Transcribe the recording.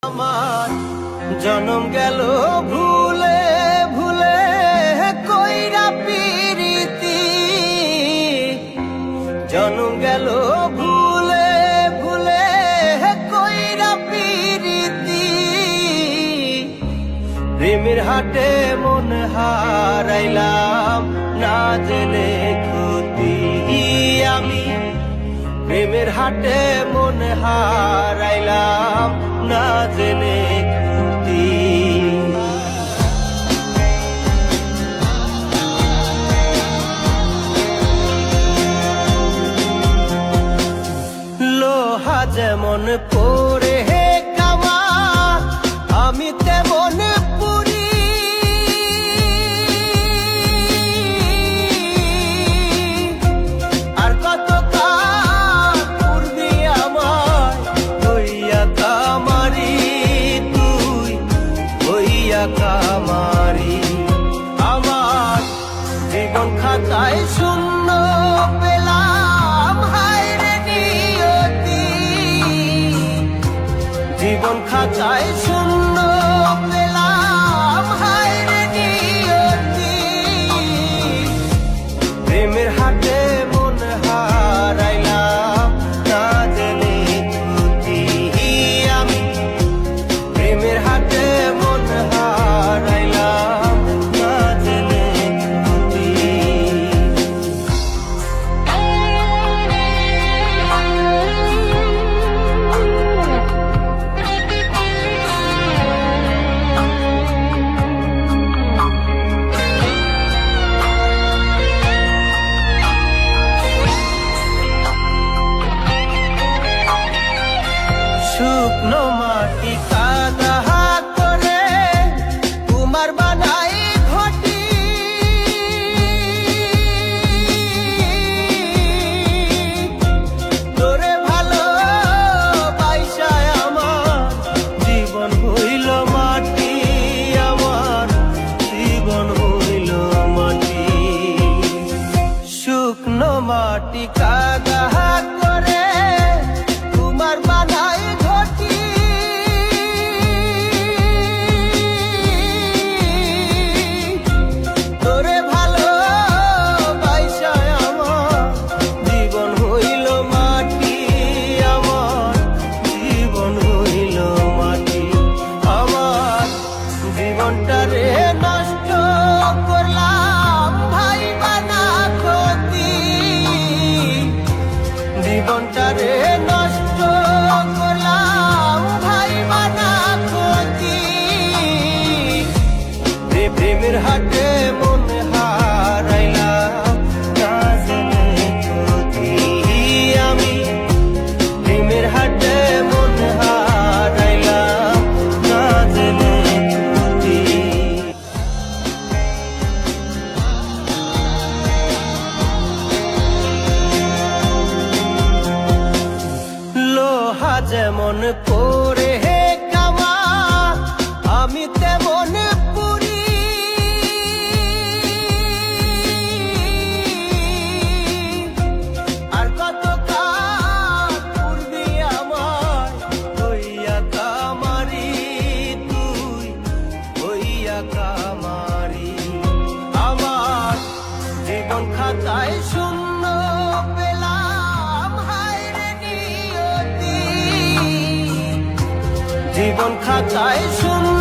আমার জনম গেল ভুলে ভুলে কইরা পিরিতি, জনম গেল ভুলে ভুলে কইরা পিরিতি। প্রেমের হাটে মন হারাইলাম না জেনে ক্ষতি আমি, প্রেমের হাটে মন হারাইলাম না জেনে ক্ষতি। লোহা যেমন পরে হে কামা, আমি তেমন পুরি। আর কত কাল পূর্বি আমার হইয়া কামারি, তুই হইয়া কামারি। আমার জীবন খাতায় শূন্য পেলাম হায় রে নিয়তি, জীবন খাতায় শূন্য পেলাম হায় রে নিয়তি। প্রেমের হাটে মন হারাইলাম না জেনে ক্ষতি আমি, প্রেমের হাটে মন হারাইলাম না জেনে ক্ষতি। শুকনো মাটি কাদা করে কুমার বানাই ঘটি, তোরে ভালো বাইসায় আমার জীবন হইল মাটি, আমার জীবন হইল মাটি। শুকনো মাটি কাদা করে কুমার বানাই ঘটি, তোরে ভালো বাইসায় আমার জীবন হইল মাটি, আমার জীবন হইল মাটি। আমার জীবনটারে নষ্ট করলাম ভাই বানা ক্ষতি, জীবনটারে নষ্ট করলাম ভাই বানা ক্ষতি। প্রেমের হাটে মন হারাইলাম না জেনে ক্ষতি আমি, প্রেমের হাটে মন হারাইলাম না জেনে ক্ষতি। লোহা যেমন পরে হে কামা, আমি তেমন পুরি। আর কত কাল পূর্বি আমার হইয়া কামারি, তুই হইয়া কামারি। আমার জীবন খাতায় শূন্য পেলাম হায় রে নিয়তি, জীবন খাতায় শূন্য